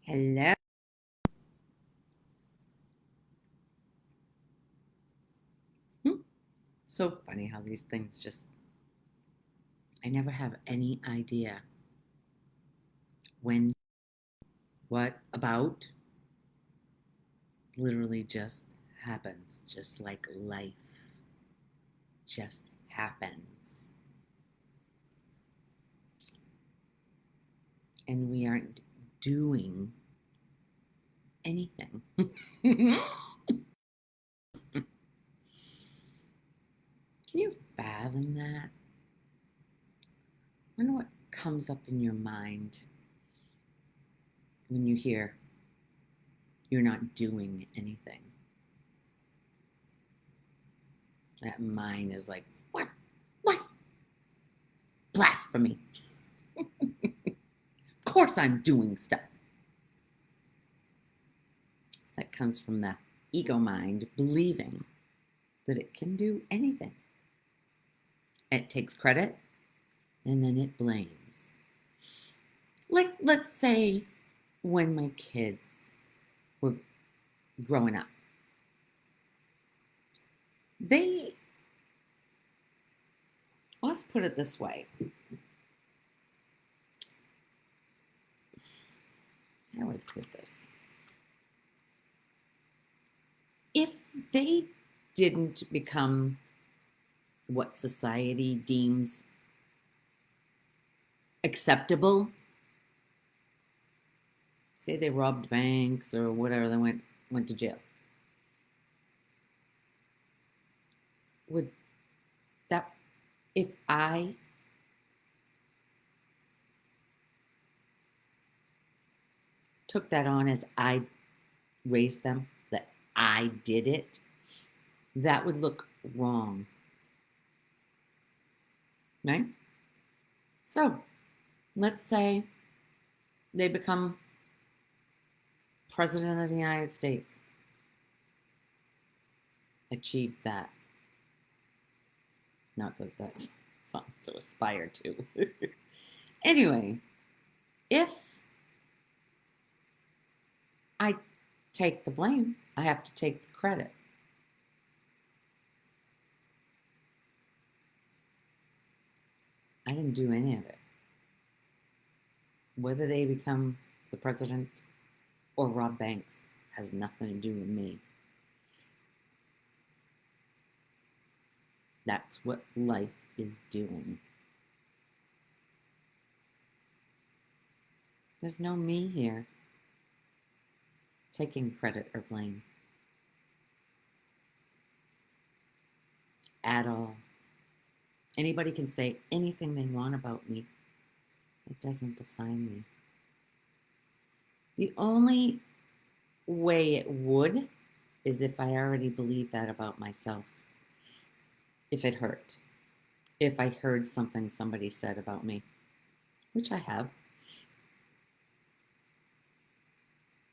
Hello. Hmm. So funny how these things just, I never have any idea when, what, about. Literally just happens, just like life just happens. And we aren't doing anything. Can you fathom that? I wonder what comes up in your mind when you hear you're not doing anything. That mind is like, what? What? Blasphemy. Of course I'm doing stuff. That comes from the ego mind believing that it can do anything. It takes credit and then it blames. Like, let's say when my kids were growing up, they, let's put it this way. How would I put this? If they didn't become what society deems acceptable, say they robbed banks or whatever, they went to jail. Would that, if I took that on as I raised them, that I did it, that would look wrong. Right? So let's say they become president of the United States, achieve that. Not that that's something to aspire to. Anyway, if I take the blame, I have to take the credit. I didn't do any of it. Whether they become the president or rob banks has nothing to do with me. That's what life is doing. There's no me here taking credit or blame at all. Anybody can say anything they want about me. It doesn't define me. The only way it would is if I already believe that about myself. If it hurt. If I heard something somebody said about me, which I have.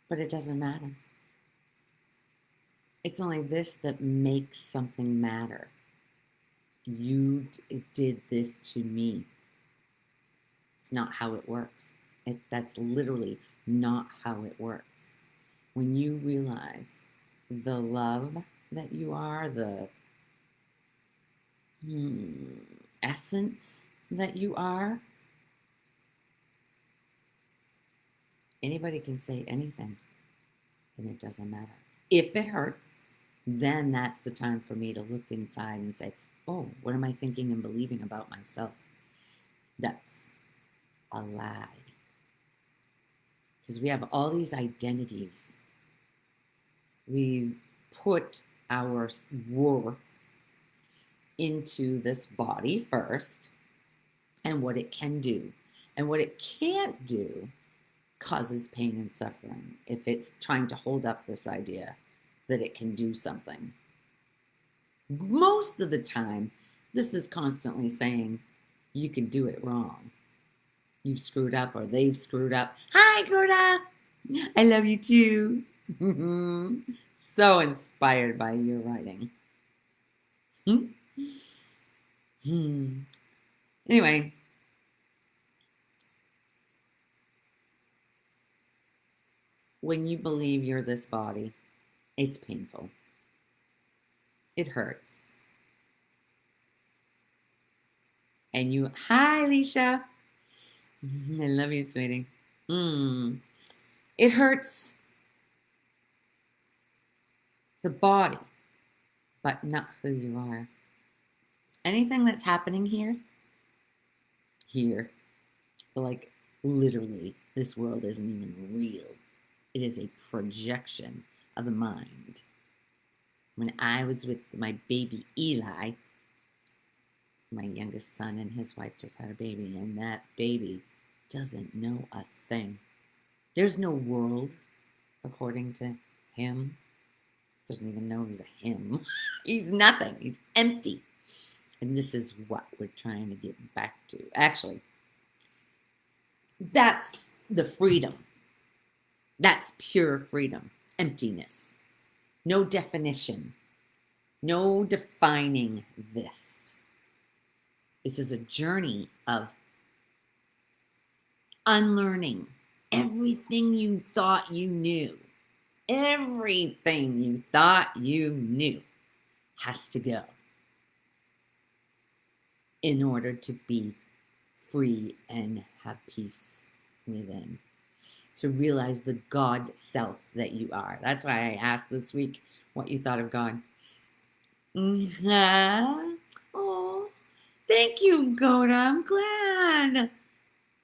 But it doesn't matter. It's only this that makes something matter. You did this to me. It's not how it works. That's literally not how it works. When you realize the love that you are, the essence that you are, anybody can say anything, and it doesn't matter. If it hurts, then that's the time for me to look inside and say, oh, what am I thinking and believing about myself? That's a lie. Because we have all these identities. We put our worth into this body first and what it can do. And what it can't do causes pain and suffering if it's trying to hold up this idea that it can do something. Most of the time, this is constantly saying, you can do it wrong. You've screwed up or they've screwed up. Hi, Gerda. I love you too. So inspired by your writing. Anyway, when you believe you're this body, it's painful. It hurts. And you, hi, Alicia. I love you, sweetie. It hurts the body, but not who you are. Anything that's happening here, like literally, this world isn't even real. It is a projection of the mind. When I was with my baby Eli, my youngest son and his wife just had a baby, and that baby doesn't know a thing. There's no world, according to him. Doesn't even know he's a him. He's nothing. He's empty. And this is what we're trying to get back to. Actually, that's the freedom. That's pure freedom. Emptiness. No definition. No defining this. This is a journey of unlearning everything you thought you knew. Everything you thought you knew has to go in order to be free and have peace within. To realize the God self that you are. That's why I asked this week what you thought of God. Oh, thank you, Goda. I'm glad.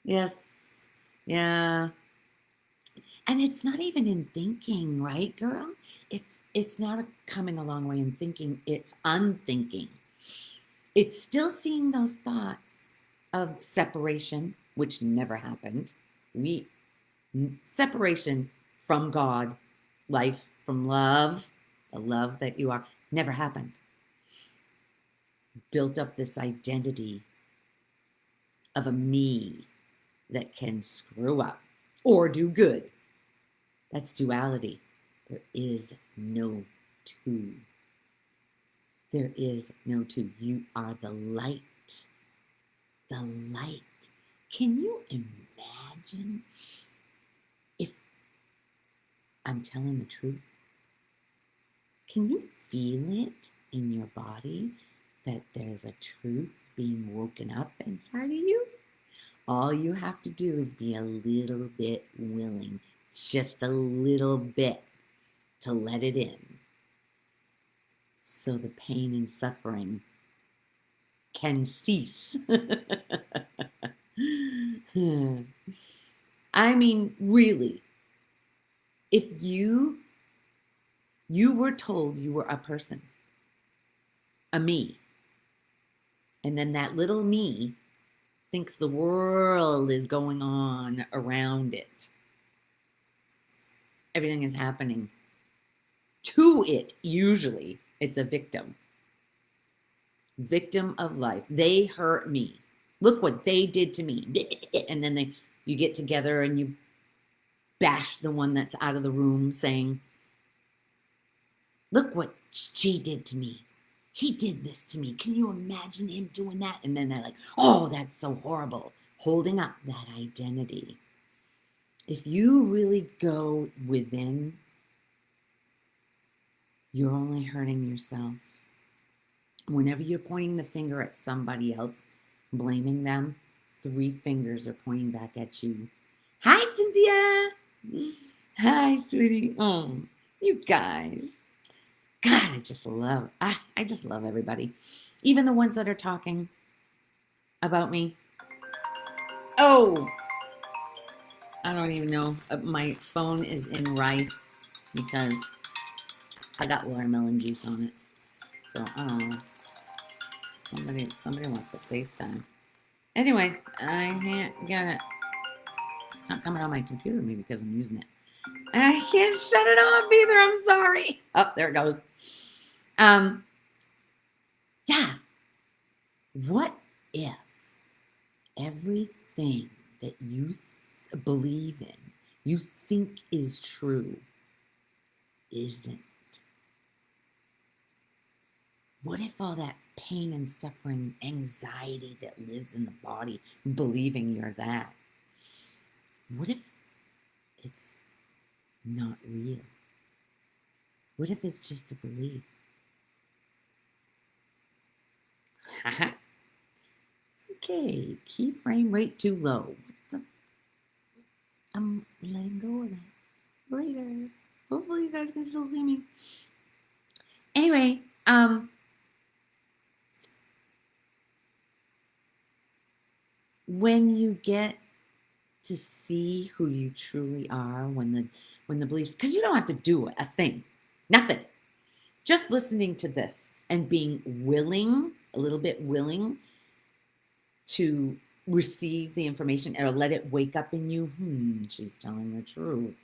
Yes. Yeah. And it's not even in thinking, right, girl? It's not coming a long way in thinking. It's unthinking. It's still seeing those thoughts of separation, which never happened. Separation from God, life from love, the love that you are, never happened. Built up this identity of a me that can screw up or do good. That's duality. There is no two. There is no two. You are the light. The light. Can you imagine if I'm telling the truth? Can you feel it in your body that there's a truth being woken up inside of you? All you have to do is be a little bit willing, just a little bit, to let it in. So the pain and suffering can cease. I mean, really, if you were told you were a person, a me, and then that little me thinks the world is going on around it. Everything is happening to it. Usually it's a victim of life. They hurt me. Look what they did to me. And then you get together and you bash the one that's out of the room saying, look what she did to me. He did this to me. Can you imagine him doing that? And then they're like, oh, that's so horrible. Holding up that identity. If you really go within, you're only hurting yourself. Whenever you're pointing the finger at somebody else, blaming them, 3 fingers are pointing back at you. Hi, Cynthia. Hi, sweetie. Oh, you guys. God, I just love everybody. Even the ones that are talking about me. Oh, I don't even know. My phone is in rice because I got watermelon juice on it. So, I don't know. Somebody wants to FaceTime. Anyway, I can't get it. It's not coming on my computer, maybe because I'm using it. And I can't shut it off either. I'm sorry. Oh, there it goes. Yeah. What if everything that you believe in, you think is true, isn't? What if all that pain and suffering, anxiety that lives in the body, believing you're that? What if it's not real? What if it's just a belief? Okay, key frame rate too low. What the? I'm letting go of that later. Hopefully you guys can still see me. Anyway, when you get to see who you truly are, when the beliefs, because you don't have to do a thing, nothing. Just listening to this and being willing, a little bit willing to receive the information or let it wake up in you. She's telling the truth.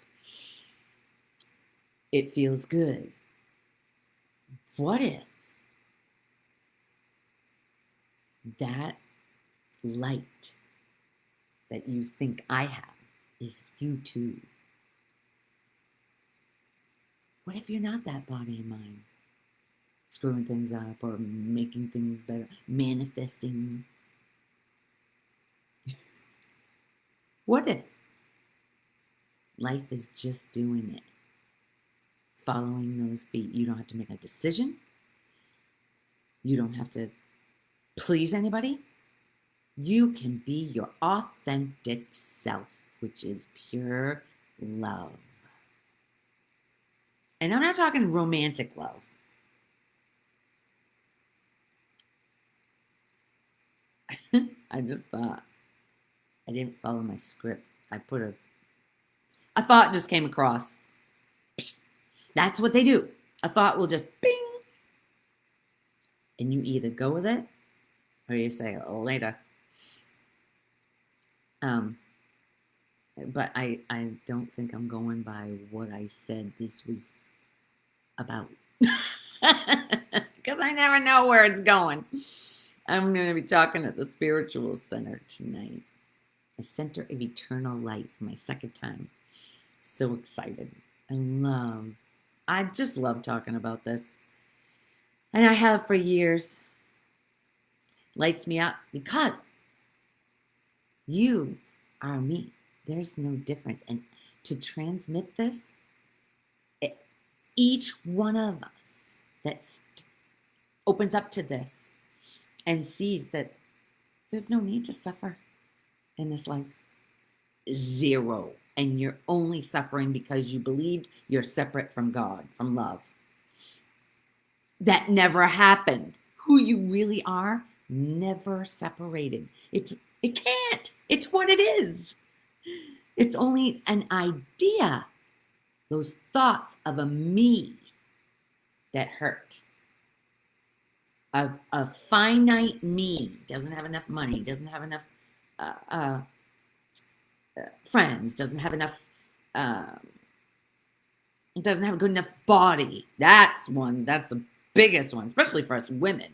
It feels good. What if that light that you think I have is you too? What if you're not that body and mind? Screwing things up or making things better, manifesting. What if life is just doing it? Following those feet. You don't have to make a decision. You don't have to please anybody. You can be your authentic self, which is pure love. And I'm not talking romantic love. I just thought I didn't follow my script. I put a thought just came across. That's what they do. A thought will just bing. And you either go with it or you say, oh, later. But I don't think I'm going by what I said this was about. Because I never know where it's going. I'm going to be talking at the Spiritual Center tonight. A Center of Eternal Life, my second time. So excited. I just love talking about this. And I have for years. Lights me up because you are me. There's no difference. And to transmit this, each one of us that opens up to this and sees that there's no need to suffer in this life. Zero. And you're only suffering because you believed you're separate from God, from love. That never happened. Who you really are, never separated. It can't. It's what it is. It's only an idea. Those thoughts of a me that hurt. A finite me doesn't have enough money, doesn't have enough friends, doesn't have enough, doesn't have a good enough body. That's the biggest one, especially for us women.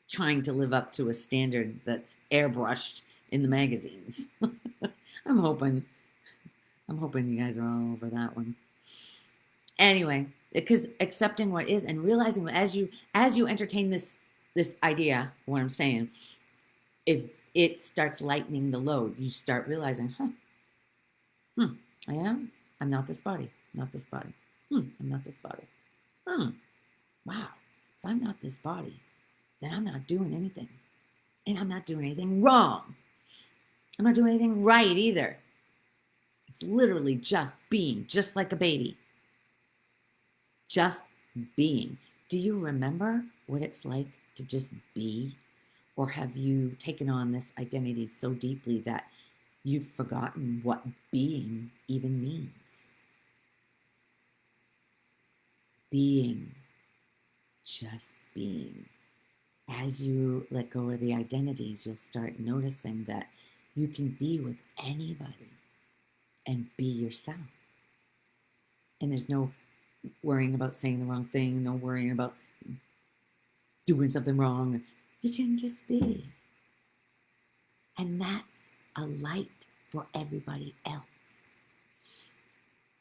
Trying to live up to a standard that's airbrushed in the magazines. I'm hoping you guys are all over that one. Anyway, because accepting what is and realizing as you entertain this idea, what I'm saying, if it starts lightening the load, you start realizing, I'm not this body, not this body. I'm not this body. Wow, if I'm not this body, then I'm not doing anything. And I'm not doing anything wrong. I'm not doing anything right either. It's literally just being, just like a baby. Just being. Do you remember what it's like to just be? Or have you taken on this identity so deeply that you've forgotten what being even means? Being. Just being. As you let go of the identities, you'll start noticing that you can be with anybody and be yourself. And there's no worrying about saying the wrong thing, no worrying about doing something wrong. You can just be. And that's a light for everybody else.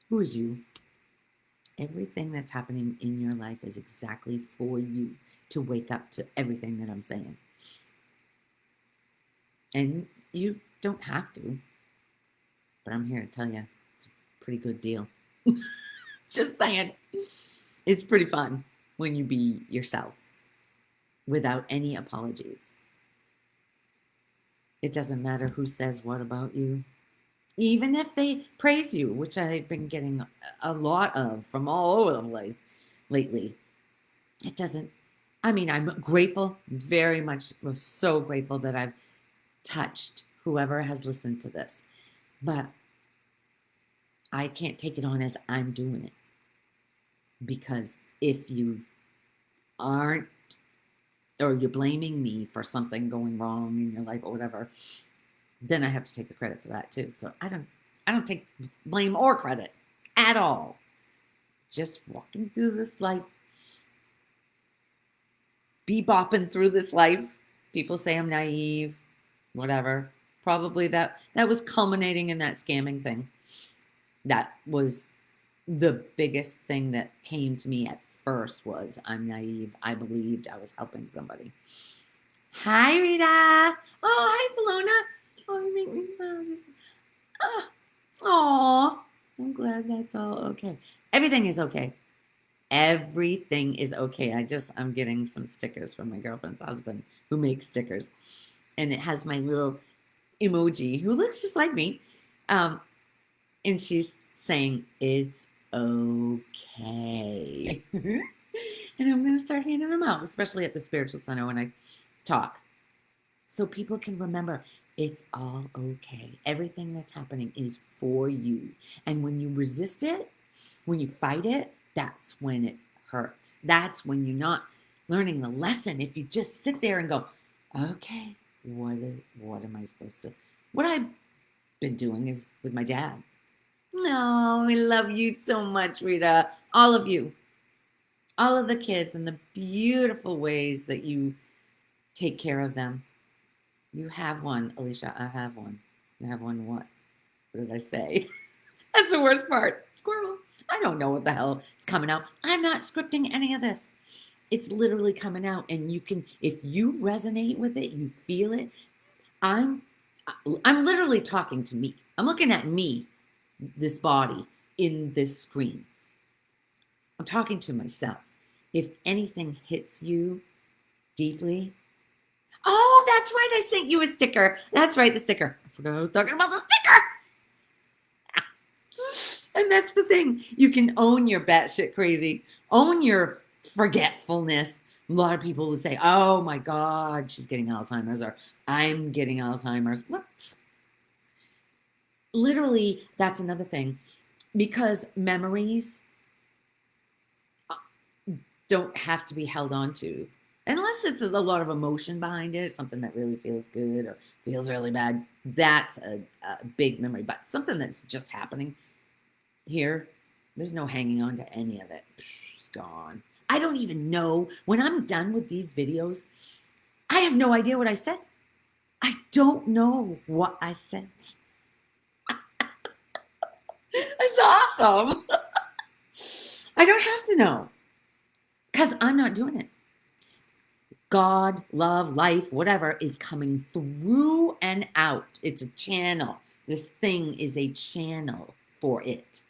Who is you? Everything that's happening in your life is exactly for you to wake up to everything that I'm saying. And you don't have to, but I'm here to tell you it's pretty good deal. Just saying. It's pretty fun when you be yourself without any apologies. It doesn't matter who says what about you. Even if they praise you, which I've been getting a lot of from all over the place lately. It doesn't, I mean, I'm grateful, very much, so grateful that I've touched whoever has listened to this. But I can't take it on as I'm doing it. Because if you aren't, or you're blaming me for something going wrong in your life or whatever, then I have to take the credit for that too. So I don't take blame or credit at all. Just walking through this life, bebopping through this life. People say I'm naive, whatever. Probably that was culminating in that scamming thing. That was the biggest thing that came to me at first was I'm naive. I believed I was helping somebody. Hi, Rita. Oh, hi, Filona. Oh, you make me smile. Just, oh, I'm glad that's all okay. Everything is okay. Everything is okay. I'm getting some stickers from my girlfriend's husband who makes stickers. And it has my little emoji who looks just like me. And she's saying, it's okay. And I'm going to start handing them out, especially at the spiritual center when I talk. So people can remember it's all okay. Everything that's happening is for you. And when you resist it, when you fight it, that's when it hurts. That's when you're not learning the lesson. If you just sit there and go, okay, what am I supposed to? What I've been doing is with my dad. No, I love you so much, Rita. All of you. All of the kids and the beautiful ways that you take care of them. You have one, Alicia. I have one. You have one what? What did I say? That's the worst part. Squirrel. I don't know what the hell is coming out. I'm not scripting any of this. It's literally coming out. And you can, if you resonate with it, you feel it. I'm literally talking to me. I'm looking at me, this body in this screen. I'm talking to myself. If anything hits you deeply, oh, that's right. I sent you a sticker. That's right, the sticker. I forgot I was talking about the sticker. And that's the thing. You can own your batshit crazy, own your forgetfulness. A lot of people would say, oh my God, she's getting Alzheimer's, or I'm getting Alzheimer's. What? Literally, that's another thing. Because memories don't have to be held on to. Unless it's a lot of emotion behind it, something that really feels good or feels really bad. That's a big memory. But something that's just happening here, there's no hanging on to any of it. It's gone. I don't even know. When I'm done with these videos, I have no idea what I said. I don't know what I said. It's awesome. I don't have to know because I'm not doing it. God, love, life, whatever is coming through and out. It's a channel. This thing is a channel for it.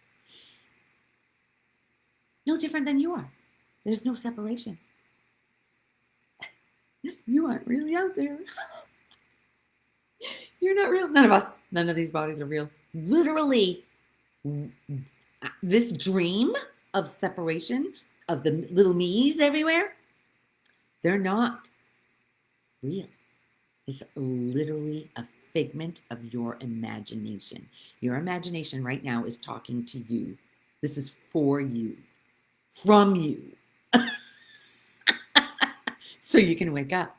No different than you are. There's no separation. You aren't really out there. You're not real. None of us, none of these bodies are real. Literally, this dream of separation, of the little me's everywhere, they're not real. It's literally a figment of your imagination. Your imagination right now is talking to you. This is for you, from you. So you can wake up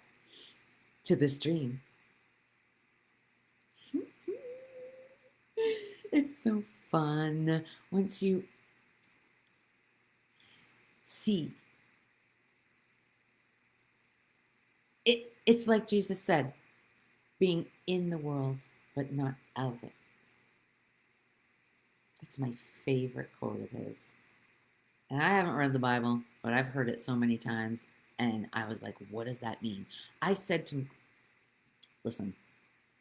to this dream. It's so fun once you see. It's like Jesus said, being in the world, but not of it. That's my favorite quote of his. And I haven't read the Bible, but I've heard it so many times. And I was like, what does that mean? I said to, listen,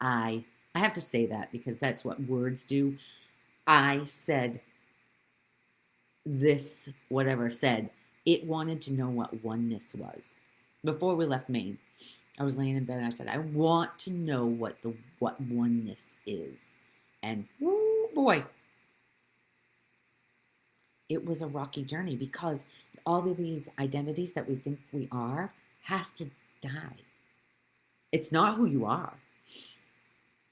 I have to say that because that's what words do. I said this, whatever said, it wanted to know what oneness was. Before we left Maine, I was laying in bed and I said, I want to know what oneness is. And oh boy, it was a rocky journey because all of these identities that we think we are has to die. It's not who you are.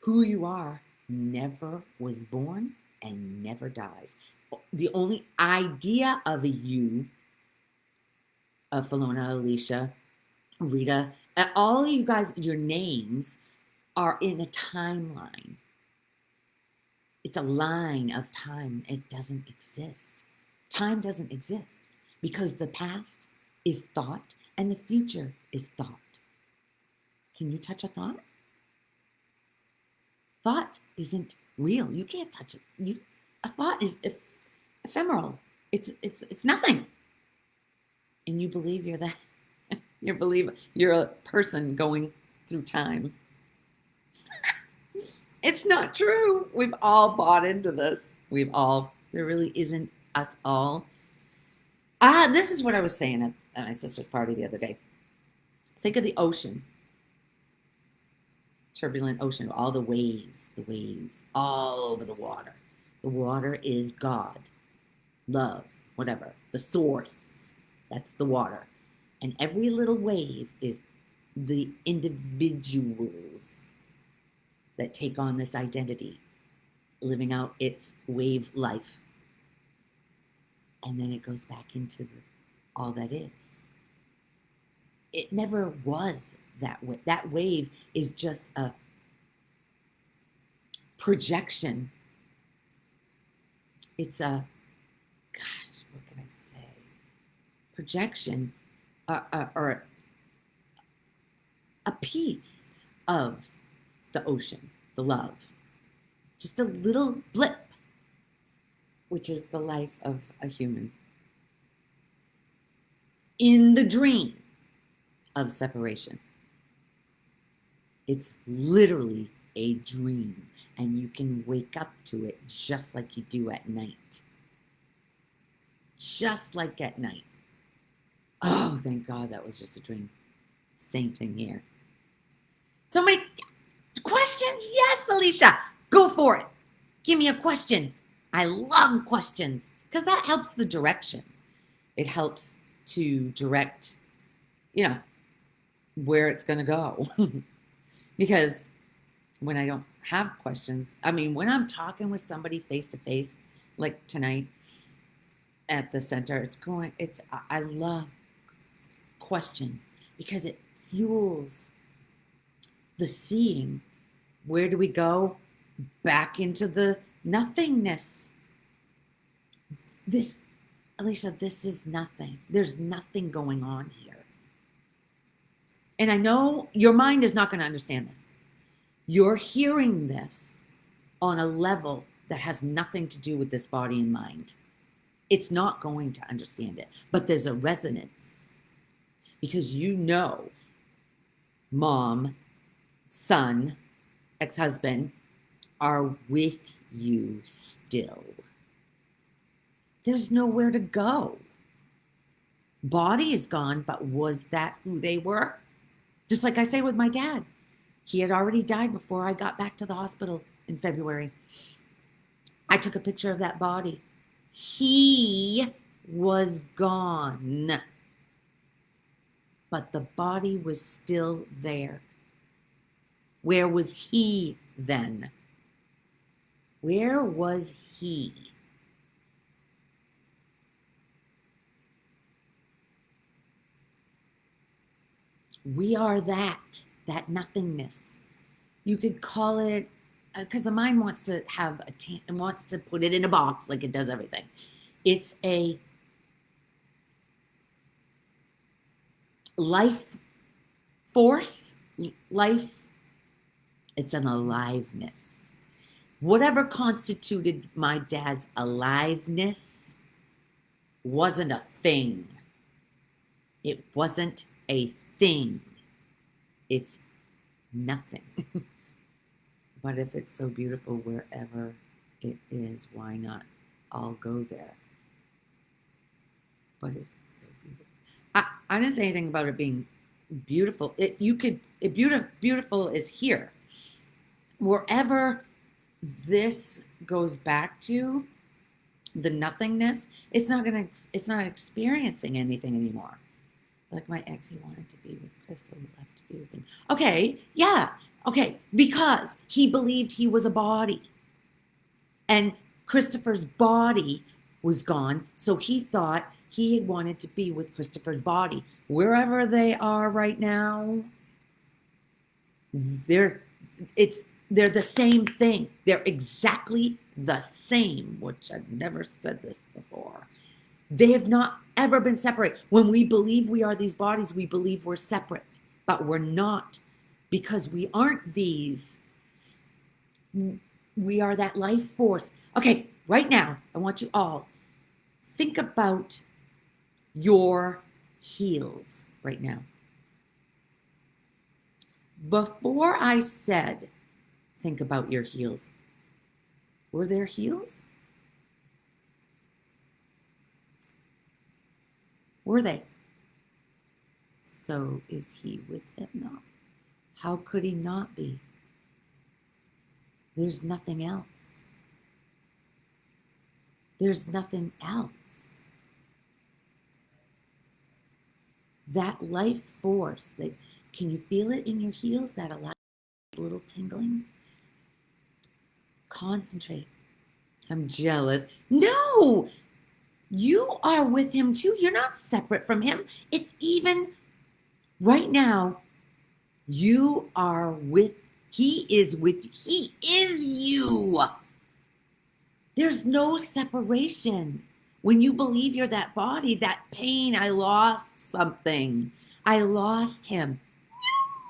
Who you are never was born and never dies. The only idea of a you, of Philona, Alicia, Rita, all of you guys, your names are in a timeline. It's a line of time. It doesn't exist. Time doesn't exist because the past is thought and the future is thought. Can you touch a thought? Thought isn't real. You can't touch it. A thought is ephemeral. It's nothing. And you believe you're that. You believe you're a person going through time. It's not true. We've all bought into this. There really isn't us all. This is what I was saying at my sister's party the other day. Think of the ocean. Turbulent ocean, all the waves, all over the water. The water is God, love, whatever, the source. That's the water. And every little wave is the individuals that take on this identity, living out its wave life. And then it goes back into all that is. It never was that way. That wave is just a projection. It's a, gosh, what can I say? Projection or a piece of the ocean, the love. Just a little blip, which is the life of a human. In the dream of separation. It's literally a dream, and you can wake up to it just like you do at night. Just like at night. Oh, thank God that was just a dream. Same thing here. So many questions? Yes, Alicia. Go for it. Give me a question. I love questions because that helps the direction. It helps to direct, where it's going to go. Because when I don't have questions, when I'm talking with somebody face to face, like tonight at the center, I love questions because it fuels the seeing. Where do we go? Back into the nothingness. Alicia, this is nothing. There's nothing going on here. And I know your mind is not going to understand this. You're hearing this on a level that has nothing to do with this body and mind. It's not going to understand it. But there's a resonance. Because mom, son, ex-husband are with you still. There's nowhere to go. Body is gone, but was that who they were? Just like I say with my dad. He had already died before I got back to the hospital in February. I took a picture of that body. He was gone. But the body was still there. Where was he then? Where was he? We are that nothingness. You could call it, because the mind wants to have wants to put it in a box like it does everything. It's a life force, it's an aliveness. Whatever constituted my dad's aliveness wasn't a thing. It wasn't a thing. It's nothing. But if it's so beautiful wherever It is. Why not? I'll go there. But it's so beautiful. I didn't say anything about it being beautiful. Beautiful is here. Wherever this goes back to, the nothingness, it's not experiencing anything anymore. Like my ex, he wanted to be with Chris, so he left to be with him. Okay, yeah, okay, because he believed he was a body. And Christopher's body was gone, so he thought he wanted to be with Christopher's body. Wherever they are right now, they're it's they're the same thing. They're exactly the same, which I've never said this before. They have not ever been separate. When we believe we are these bodies, we believe we're separate, but we're not, because we aren't these. We are that life force. Okay, right now, I want you all think about your heels right now. Before I said, think about your heels, were there heels? Were they? So is he with them now? How could he not be? There's nothing else. There's nothing else. That life force, that, can you feel it in your heels? That little tingling? Concentrate. I'm jealous. No, you are with him too. You're not separate from him. It's even right now, you are with, he is you. There's no separation. When you believe you're that body, that pain, I lost something, I lost him.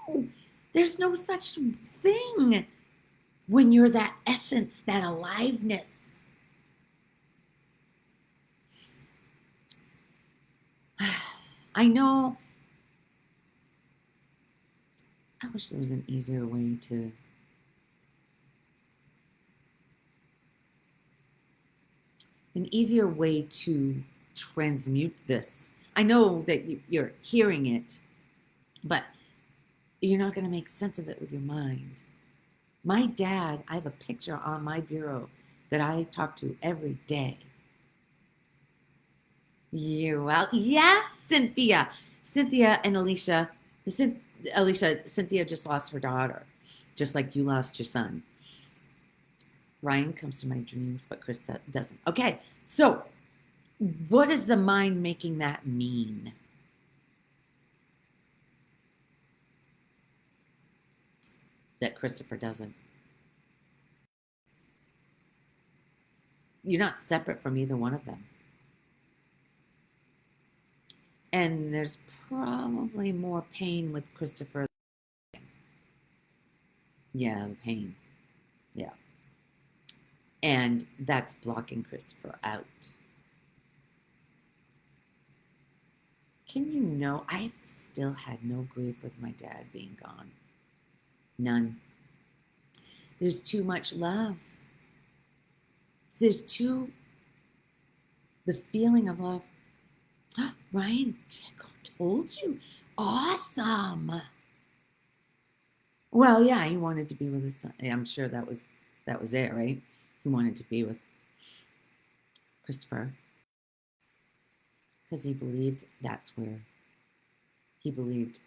No, there's no such thing when you're that essence, that aliveness. I know. I wish there was an easier way to transmute this. I know that you're hearing it, but you're not going to make sense of it with your mind. My dad, I have a picture on my bureau that I talk to every day. You're well. Yes, Cynthia. Cynthia and Alicia. Cynthia just lost her daughter, just like you lost your son. Ryan comes to my dreams, but Chris doesn't. Okay, so what is the mind making that mean? That Christopher doesn't. You're not separate from either one of them. And there's probably more pain with Christopher. Yeah, the pain. Yeah. And that's blocking Christopher out. Can you know, I've still had no grief with my dad being gone. None. There's too much love. The feeling of love. Ryan told you. Awesome. Well, yeah, he wanted to be with his son. I'm sure that was it, right? He wanted to be with Christopher because he believed that's where he believed.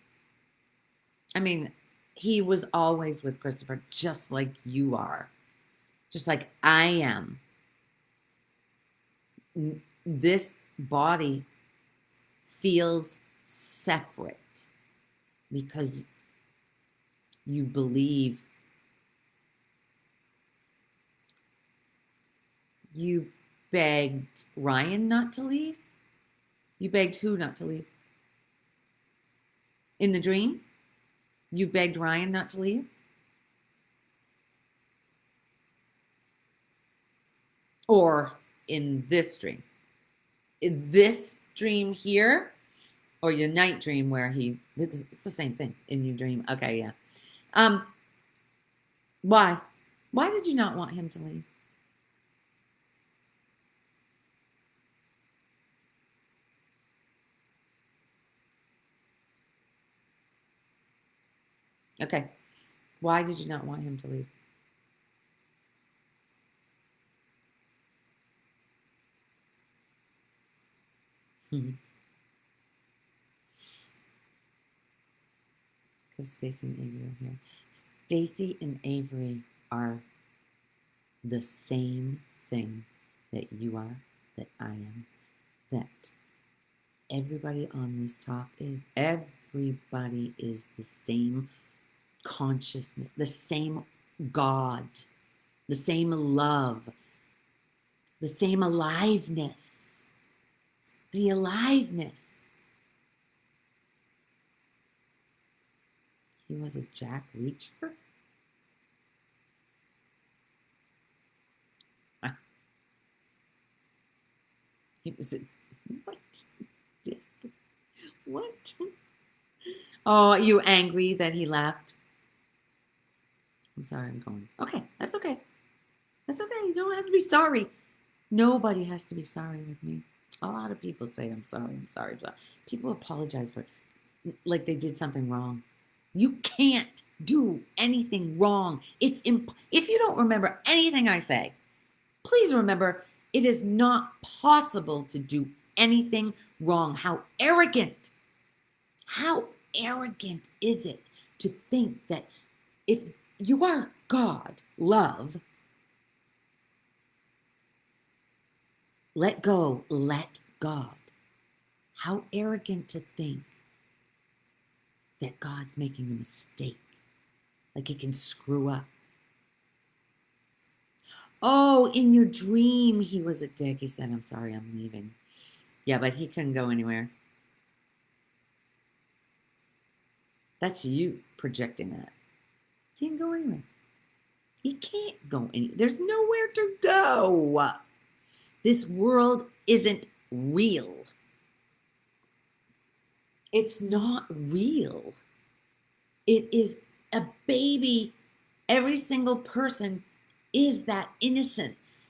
I mean, he was always with Christopher, just like you are, just like I am. This body feels separate because you believe. You begged Ryan not to leave? You begged who not to leave? In the dream? You begged Ryan not to leave? Or in this dream? In this dream here? Or your night dream where it's the same thing in your dream. Okay, yeah. Why? Why did you not want him to leave? Okay. Why did you not want him to leave? Because Stacy and Avery are here. Stacy and Avery are the same thing that you are, that I am, that everybody on this talk is. Everybody is the same consciousness, the same God, the same love, the same aliveness. The aliveness. He was a Jack Reacher? He was a what? What? Oh, are you angry that he left? I'm sorry, I'm going. Okay, that's okay. That's okay. You don't have to be sorry. Nobody has to be sorry with me. A lot of people say, I'm sorry, I'm sorry, I'm sorry. People apologize for like they did something wrong. You can't do anything wrong. If you don't remember anything I say, please remember it is not possible to do anything wrong. How arrogant is it to think that if you are God, love, let go, let God. How arrogant to think that God's making a mistake, like he can screw up. Oh, in your dream, he was a dick. He said, I'm sorry, I'm leaving. Yeah, but he couldn't go anywhere. That's you projecting that. He can't go anywhere. He can't go anywhere. There's nowhere to go. This world isn't real. It's not real. It is a baby. Every single person is that innocence,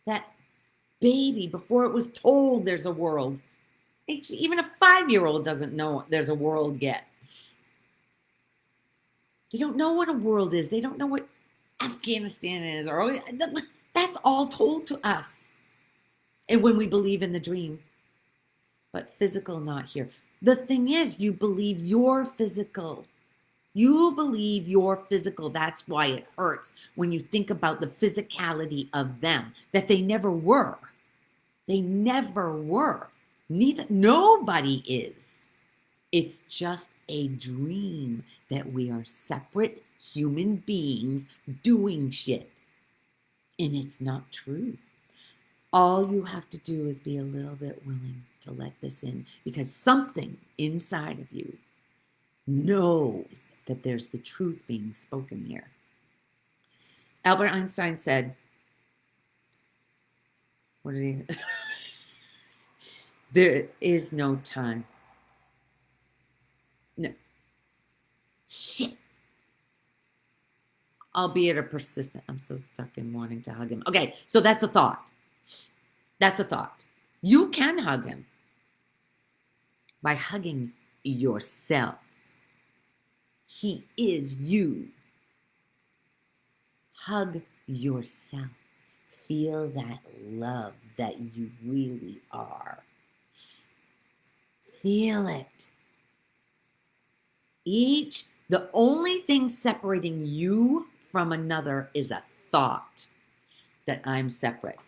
that baby before it was told there's a world. Even a 5-year-old doesn't know there's a world yet. They don't know what a world is. They don't know what Afghanistan is, or that's all told to us. And when we believe in the dream, but physical not here. The thing is, you believe you're physical. You believe you're physical. That's why it hurts when you think about the physicality of them, that they never were. They never were. Nobody is. It's just a dream that we are separate human beings doing shit. And it's not true. All you have to do is be a little bit willing to let this in, because something inside of you knows that there's the truth being spoken here. Albert Einstein said, what did he? There is no time. No. Shit. Albeit a persistent. I'm so stuck in wanting to hug him. Okay, so that's a thought. That's a thought. You can hug him by hugging yourself. He is you. Hug yourself. Feel that love that you really are. Feel it. The only thing separating you from another is a thought that I'm separate.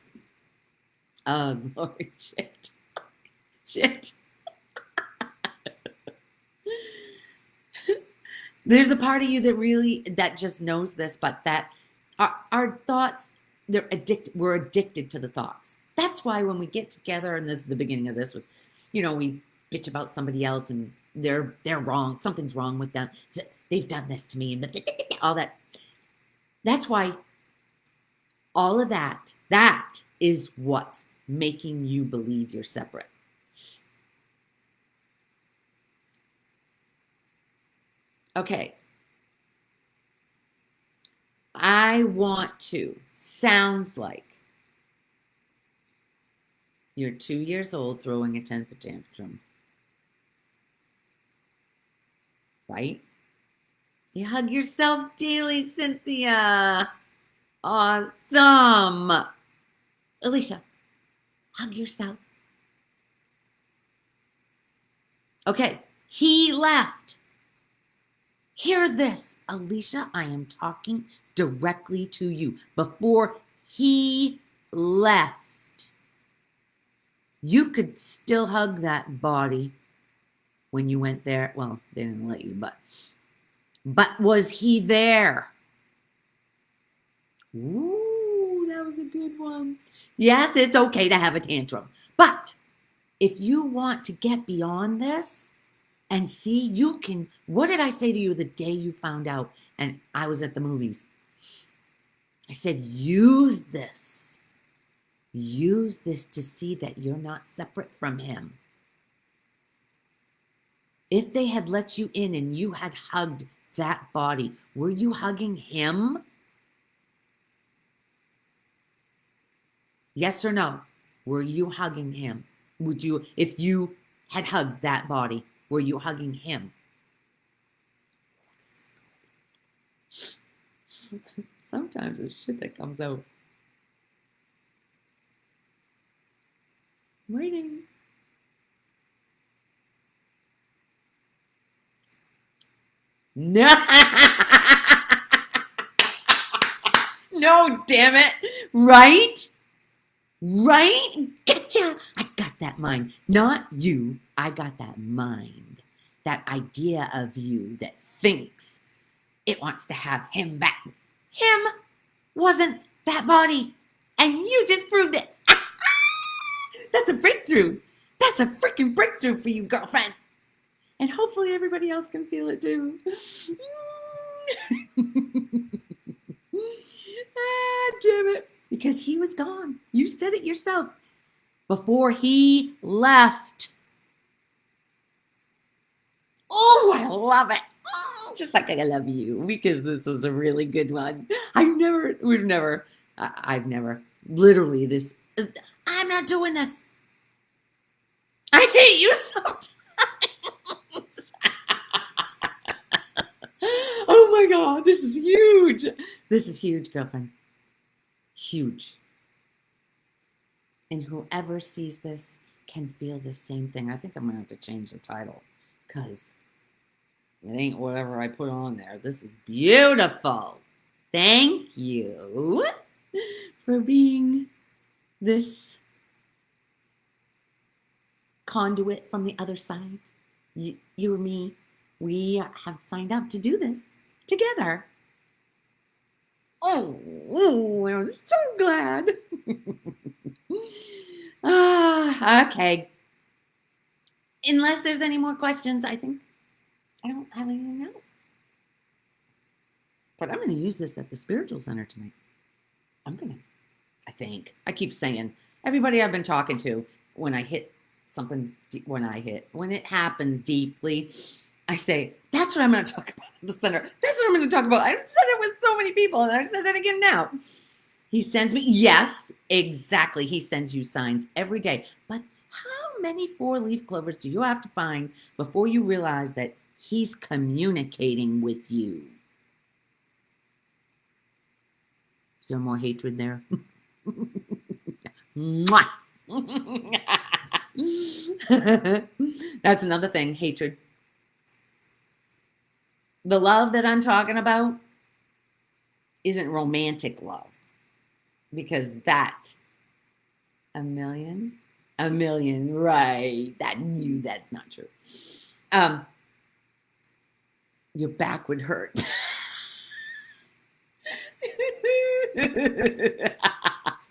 Oh, glory, shit. Shit. There's a part of you that just knows this, but that our thoughts, we're addicted to the thoughts. That's why when we get together, and this is the beginning of this, was, we bitch about somebody else and they're wrong. Something's wrong with them. They've done this to me and all that. That's why all of that is what's making you believe you're separate. Okay. I want to. Sounds like you're 2 years old throwing a temper tantrum. Right? You hug yourself daily, Cynthia. Awesome. Alicia, hug yourself. Okay, he left. Hear this, Alicia. I am talking directly to you. Before he left, you could still hug that body when you went there. Well, they didn't let you, but was he there? Ooh, that was a good one. Yes, it's okay to have a tantrum. But if you want to get beyond this and see, you can. What did I say to you the day you found out and I was at the movies? I said, use this. Use this to see that you're not separate from him. If they had let you in and you had hugged that body, were you hugging him? Yes or no? Were you hugging him? Would you, if you had hugged that body, were you hugging him? Sometimes it's shit that comes out. I'm waiting. No. No, damn it. Right? Right? Gotcha. I got that mind. Not you. I got that mind. That idea of you that thinks it wants to have him back. Him wasn't that body. And you just proved it. That's a breakthrough. That's a freaking breakthrough for you, girlfriend. And hopefully everybody else can feel it too. Ah, damn it. Because he was gone. You said it yourself. Before he left. Oh, I love it. Oh, just like I love you. Because this was a really good one. I've never, literally this, I'm not doing this. I hate you sometimes. Oh my God, this is huge. This is huge, girlfriend. Huge. And whoever sees this can feel the same thing. I think I'm going to have to change the title because it ain't whatever I put on there. This is beautiful. Thank you for being this conduit from the other side. You and me, we have signed up to do this together. Oh, I'm so glad. Okay. Unless there's any more questions, I think I don't have anything else. But I'm going to use this at the spiritual center tonight. I think. I keep saying, everybody I've been talking to, when I hit something, when it happens deeply, I say, that's what I'm going to talk about at the center. That's what I'm going to talk about. I've said it with so many people, and I've said it again now. He sends me, yes, exactly. He sends you signs every day. But how many 4-leaf clovers do you have to find before you realize that he's communicating with you? Is there more hatred there? Mwah! That's another thing, hatred. The love that I'm talking about isn't romantic love. Because that, a million, right? That's not true. Your back would hurt.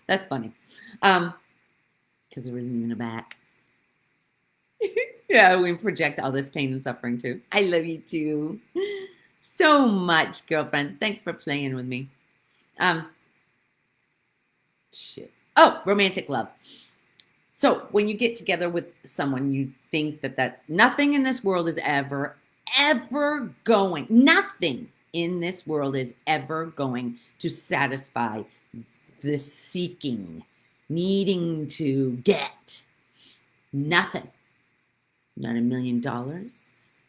That's funny. Because there isn't even a back. Yeah, we project all this pain and suffering too. I love you too. So much, girlfriend. Thanks for playing with me. Shit. Oh, romantic love. So when you get together with someone, you think that nothing in this world is ever going, nothing in this world is ever going to satisfy the seeking, needing to get. Nothing. Not $1 million,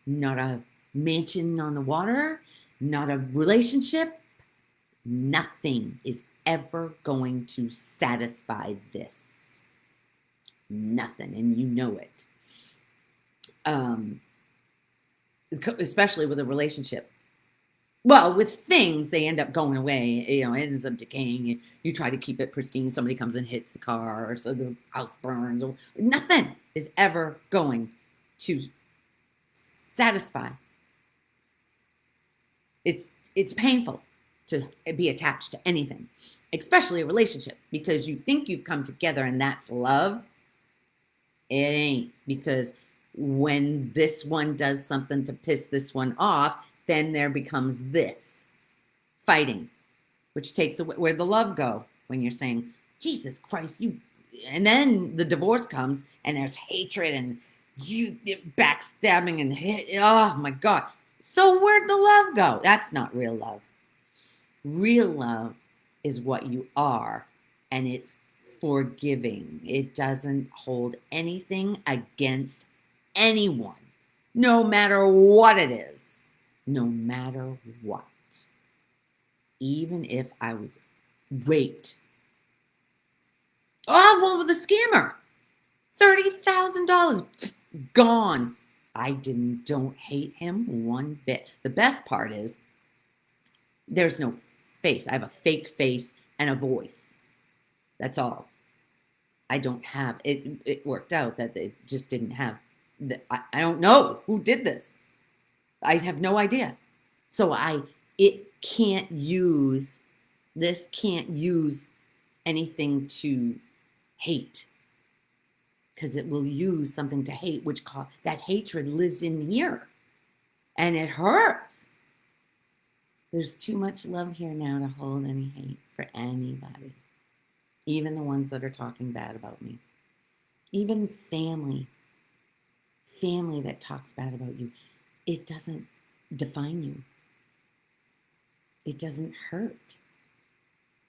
not a mansion on the water, not a relationship, nothing is ever going to satisfy this. Nothing, and you know it. Especially with a relationship. Well, with things, they end up going away. It ends up decaying. You try to keep it pristine. Somebody comes and hits the car, or so the house burns. Or nothing is ever going to satisfy. It's painful to be attached to anything, especially a relationship, because you think you've come together and that's love. It ain't, because when this one does something to piss this one off, then there becomes this fighting, which takes away where the love go when you're saying, Jesus Christ, you, and then the divorce comes and there's hatred and you backstabbing and hit. Oh my God. So where'd the love go? That's not real love. Real love is what you are, and it's forgiving. It doesn't hold anything against anyone, no matter what it is, no matter what. Even if I was raped. Oh, well, the scammer. $30,000 gone. I don't hate him one bit. The best part is there's no face. I have a fake face and a voice. That's all. I don't have it. It worked out that it just didn't have. I don't know who did this. I have no idea. So it can't use, this can't use anything to hate, because it will use something to hate, which that hatred lives in here and it hurts. There's too much love here now to hold any hate for anybody, even the ones that are talking bad about me, even family that talks bad about you. It doesn't define you. It doesn't hurt.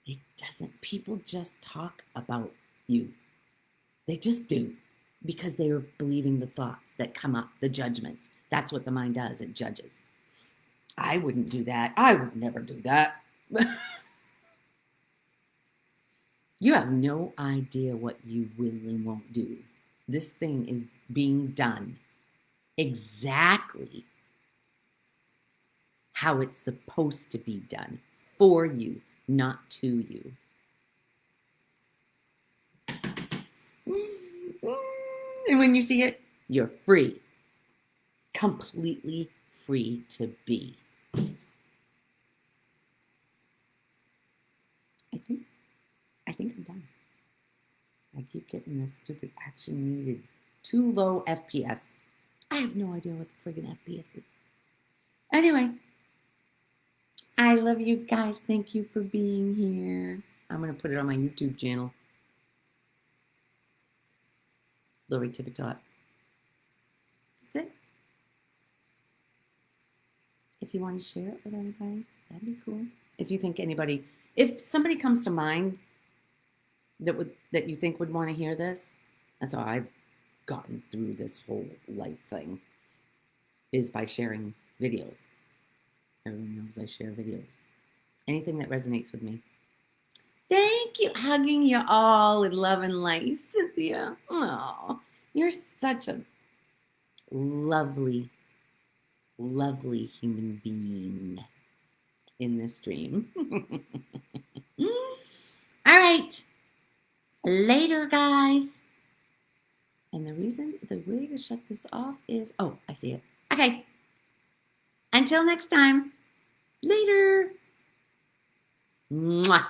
It doesn't. People just talk about you. They just do, because they are believing the thoughts that come up, the judgments. That's what the mind does. It judges. I wouldn't do that. I would never do that. You have no idea what you will and won't do. This thing is being done exactly how it's supposed to be done, for you, not to you. And when you see it, you're free. Completely free to be. I think I'm done. I keep getting this stupid action needed. Too low FPS. I have no idea what the friggin' FPS is. Anyway, I love you guys. Thank you for being here. I'm going to put it on my YouTube channel. Lori Tippetot. That's it. If you want to share it with anybody, that'd be cool. If you think anybody, if somebody comes to mind that you think would want to hear this, that's how I've gotten through this whole life thing, is by sharing videos. Everyone knows I share videos. Anything that resonates with me. Thank you. Hugging you all with love and light, Cynthia. Oh, you're such a lovely, lovely human being in this dream. All right. Later, guys. And the way to shut this off is, oh, I see it. Okay. Until next time. Later. Mwah.